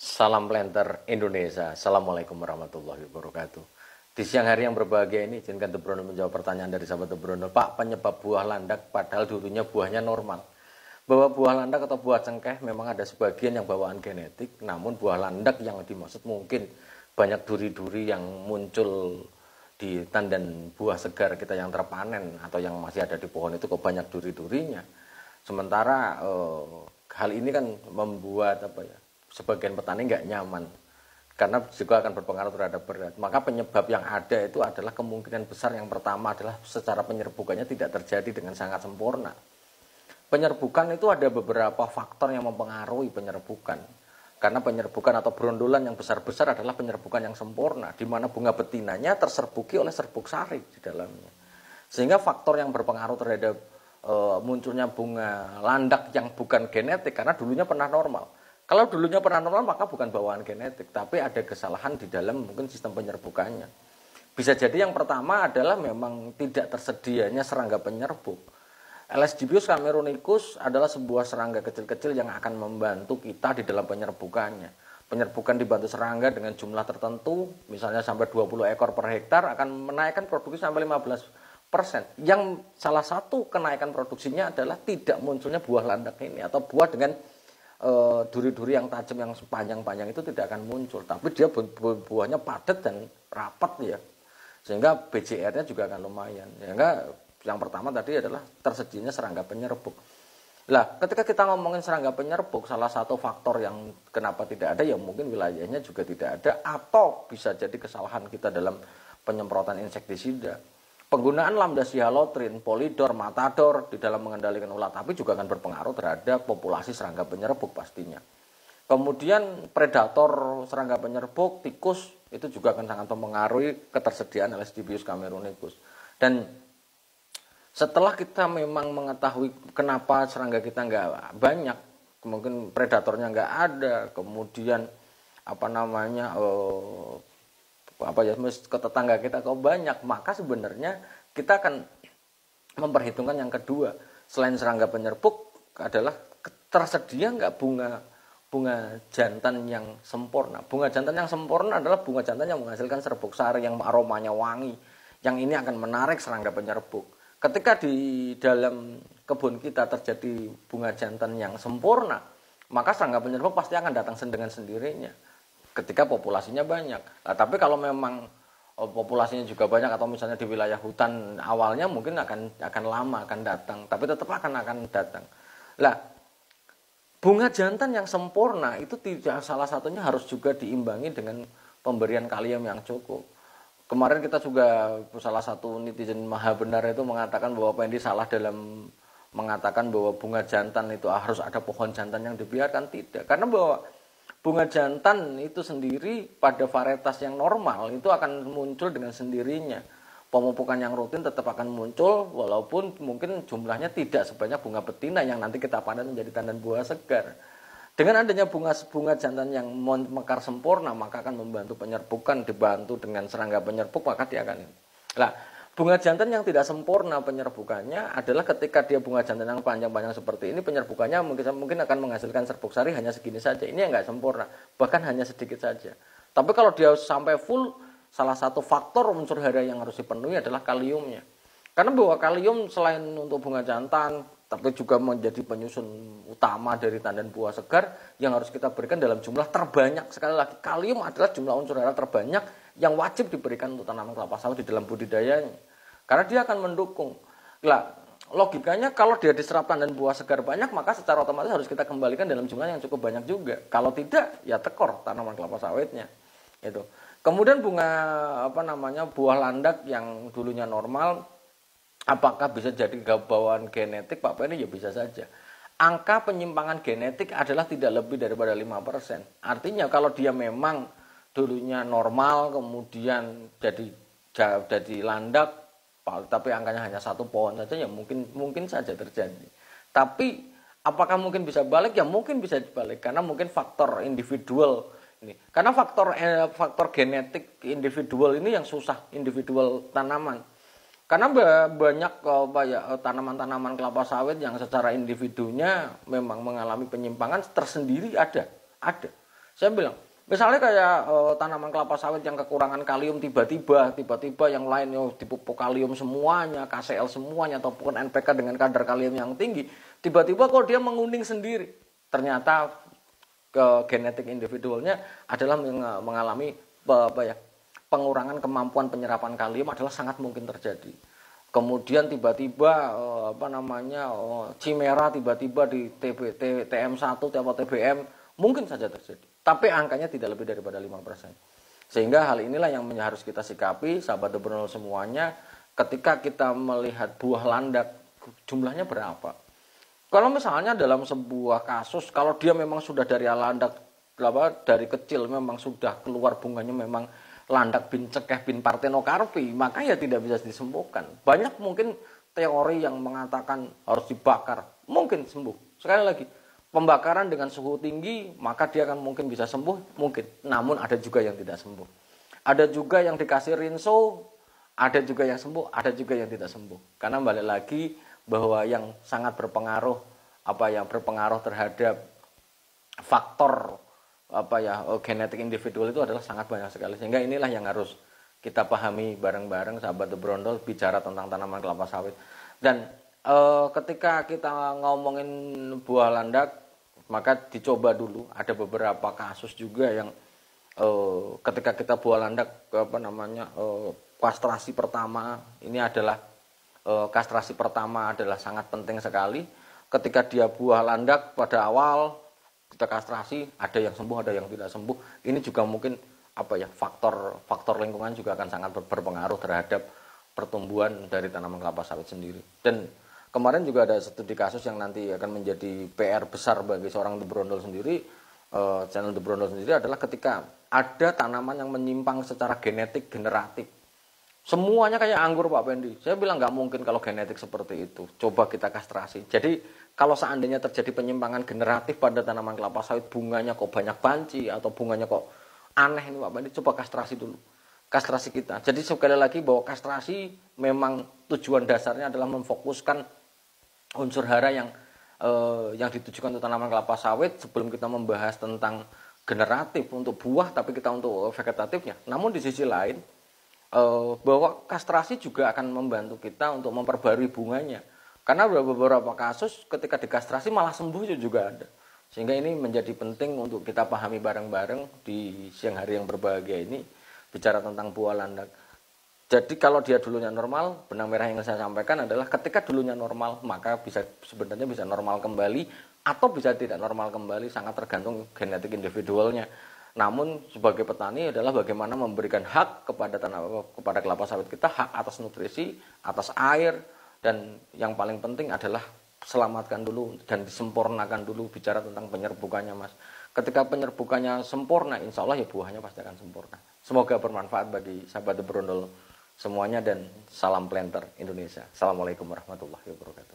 Salam Planter Indonesia. Assalamualaikum warahmatullahi wabarakatuh. Di siang hari yang berbahagia ini, izinkan De Bruno menjawab pertanyaan dari sahabat De Bruno. Pak, penyebab buah landak padahal dulunya buahnya normal. Bahwa buah landak atau buah cengkeh memang ada sebagian yang bawaan genetik, namun buah landak yang dimaksud mungkin banyak duri-duri yang muncul di tandan buah segar kita yang terpanen atau yang masih ada di pohon itu kok banyak duri-durinya. Sementara hal ini kan membuat sebagian petani nggak nyaman karena juga akan berpengaruh terhadap berat. Maka penyebab yang ada itu adalah kemungkinan besar yang pertama adalah secara penyerbukannya tidak terjadi dengan sangat sempurna. Penyerbukan itu ada beberapa faktor yang mempengaruhi penyerbukan. Karena penyerbukan atau brondolan yang besar-besar adalah penyerbukan yang sempurna, di mana bunga betinanya terserbuki oleh serbuk sari di dalamnya. Sehingga faktor yang berpengaruh terhadap munculnya bunga landak yang bukan genetik, karena dulunya pernah normal. Kalau dulunya pernah normal maka bukan bawaan genetik, tapi ada kesalahan di dalam mungkin sistem penyerbukannya. Bisa jadi yang pertama adalah memang tidak tersedianya serangga penyerbuk. Elasdibius camerunicus adalah sebuah serangga kecil-kecil yang akan membantu kita di dalam penyerbukannya. Penyerbukan dibantu serangga dengan jumlah tertentu, misalnya sampai 20 ekor per hektar akan menaikkan produksi sampai 15%. Yang salah satu kenaikan produksinya adalah tidak munculnya buah landak ini atau buah dengan duri-duri yang tajam yang panjang-panjang itu tidak akan muncul, tapi dia buahnya padat dan rapat ya, sehingga BCR-nya juga akan lumayan. Sehingga yang pertama tadi adalah tersedianya serangga penyerbuk. Lah, ketika kita ngomongin serangga penyerbuk, salah satu faktor yang kenapa tidak ada ya mungkin wilayahnya juga tidak ada, atau bisa jadi kesalahan kita dalam penyemprotan insektisida. Penggunaan lambda sihalotrin, polidor, matador di dalam mengendalikan ulat api juga akan berpengaruh terhadap populasi serangga penyerbuk pastinya. Kemudian predator serangga penyerbuk, tikus, itu juga akan sangat mempengaruhi ketersediaan Elasdibius camerunicus. Dan setelah kita memang mengetahui kenapa serangga kita nggak banyak, mungkin predatornya nggak ada, kemudian ke tetangga kita kok banyak, maka sebenarnya kita akan memperhitungkan yang kedua selain serangga penyerbuk adalah tersedia nggak bunga jantan yang sempurna. Bunga jantan yang sempurna adalah bunga jantan yang menghasilkan serbuk sari yang aromanya wangi, yang ini akan menarik serangga penyerbuk. Ketika di dalam kebun kita terjadi bunga jantan yang sempurna, maka serangga penyerbuk pasti akan datang dengan sendirinya ketika populasinya banyak. Nah, tapi kalau memang populasinya juga banyak atau misalnya di wilayah hutan awalnya mungkin akan lama akan datang, tapi tetap akan datang. Lah, bunga jantan yang sempurna itu tidak, salah satunya harus juga diimbangi dengan pemberian kalium yang cukup. Kemarin kita juga salah satu netizen maha benar itu mengatakan bahwa Pendi salah dalam mengatakan bahwa bunga jantan itu harus ada pohon jantan yang dibiarkan. Tidak, karena bahwa bunga jantan itu sendiri pada varietas yang normal itu akan muncul dengan sendirinya. Pemupukan yang rutin tetap akan muncul walaupun mungkin jumlahnya tidak sebanyak bunga betina yang nanti kita panen menjadi tandan buah segar. Dengan adanya bunga jantan yang mekar sempurna maka akan membantu penyerbukan, dibantu dengan serangga penyerbuk maka dia akan. Lah, bunga jantan yang tidak sempurna penyerbukannya adalah ketika dia bunga jantan yang panjang-panjang seperti ini, penyerbukannya mungkin akan menghasilkan serbuk sari hanya segini saja. Ini yang nggak sempurna, bahkan hanya sedikit saja. Tapi kalau dia sampai full, salah satu faktor unsur hara yang harus dipenuhi adalah kaliumnya. Karena bahwa kalium selain untuk bunga jantan, tapi juga menjadi penyusun utama dari tandan buah segar yang harus kita berikan dalam jumlah terbanyak. Sekali lagi, kalium adalah jumlah unsur hara terbanyak yang wajib diberikan untuk tanaman kelapa sawit di dalam budidayanya. Karena dia akan mendukung. Lah, logikanya kalau dia diserap tandan buah segar banyak, maka secara otomatis harus kita kembalikan dalam jumlah yang cukup banyak juga. Kalau tidak, ya tekor tanaman kelapa sawitnya. Itu. Kemudian bunga buah landak yang dulunya normal, apakah bisa jadi bawaan genetik Pak Penny? Ya bisa saja. Angka penyimpangan genetik adalah tidak lebih daripada 5%. Artinya kalau dia memang dulunya normal kemudian jadi landak, tapi angkanya hanya 1 pohon saja ya mungkin saja terjadi. Tapi apakah mungkin bisa balik? Ya mungkin bisa dibalik karena mungkin faktor individual ini. Karena faktor genetik individual ini yang susah, individual tanaman. Karena banyak tanaman-tanaman kelapa sawit yang secara individunya memang mengalami penyimpangan tersendiri ada. Saya bilang, misalnya kayak tanaman kelapa sawit yang kekurangan kalium tiba-tiba yang lain dipupuk kalium semuanya, KCl semuanya ataupun NPK dengan kadar kalium yang tinggi, tiba-tiba kok dia menguning sendiri. Ternyata genetik individualnya adalah mengalami pengurangan kemampuan penyerapan kalium adalah sangat mungkin terjadi. Kemudian tiba-tiba Cimera tiba-tiba di TM1 atau TBM mungkin saja terjadi. Tapi angkanya tidak lebih daripada 5%. Sehingga hal inilah yang harus kita sikapi, sahabat The Brondol semuanya, ketika kita melihat buah landak jumlahnya berapa. Kalau misalnya dalam sebuah kasus, kalau dia memang sudah dari landak dari kecil memang sudah keluar bunganya memang landak bin cekeh bin partenokarpi, maka ya tidak bisa disembuhkan. Banyak mungkin teori yang mengatakan harus dibakar, mungkin sembuh. Sekali lagi, pembakaran dengan suhu tinggi, maka dia akan mungkin bisa sembuh, mungkin. Namun ada juga yang tidak sembuh. Ada juga yang dikasih rinso, ada juga yang sembuh, ada juga yang tidak sembuh. Karena balik lagi bahwa yang sangat berpengaruh, terhadap faktor genetik individual itu adalah sangat banyak sekali. Sehingga inilah yang harus kita pahami bareng-bareng sahabat The Brondol bicara tentang tanaman kelapa sawit. Dan ketika kita ngomongin buah landak, maka dicoba dulu. Ada beberapa kasus juga yang ketika kita buah landak kastrasi pertama ini adalah kastrasi pertama adalah sangat penting sekali. Ketika dia buah landak pada awal kita kastrasi, ada yang sembuh, ada yang tidak sembuh. Ini juga mungkin faktor lingkungan juga akan sangat berpengaruh terhadap pertumbuhan dari tanaman kelapa sawit sendiri. Dan kemarin juga ada studi kasus yang nanti akan menjadi PR besar bagi seorang The Brondol sendiri, channel The Brondol sendiri, adalah ketika ada tanaman yang menyimpang secara genetik generatif. Semuanya kayak anggur Pak Pendi. Saya bilang nggak mungkin kalau genetik seperti itu. Coba kita kastrasi. Jadi kalau seandainya terjadi penyimpangan generatif pada tanaman kelapa sawit, bunganya kok banyak banci atau bunganya kok aneh ini Pak Pendi, coba kastrasi dulu. Kastrasi kita. Jadi sekali lagi bahwa kastrasi memang tujuan dasarnya adalah memfokuskan unsur hara yang ditujukan untuk tanaman kelapa sawit sebelum kita membahas tentang generatif untuk buah, tapi kita untuk vegetatifnya. Namun di sisi lain, bahwa kastrasi juga akan membantu kita untuk memperbarui bunganya. Karena beberapa kasus ketika dikastrasi malah sembuh juga ada. Sehingga ini menjadi penting untuk kita pahami bareng-bareng di siang hari yang berbahagia ini, bicara tentang buah landak. Jadi kalau dia dulunya normal, benang merah yang saya sampaikan adalah ketika dulunya normal, maka sebenarnya bisa normal kembali atau bisa tidak normal kembali, sangat tergantung genetik individualnya. Namun sebagai petani adalah bagaimana memberikan hak kepada kelapa sawit kita, hak atas nutrisi, atas air, dan yang paling penting adalah selamatkan dulu dan disempurnakan dulu bicara tentang penyerbukannya Mas. Ketika penyerbukannya sempurna, insya Allah ya buahnya pasti akan sempurna. Semoga bermanfaat bagi sahabat The Brondol semuanya dan salam planter Indonesia. Assalamualaikum warahmatullahi wabarakatuh.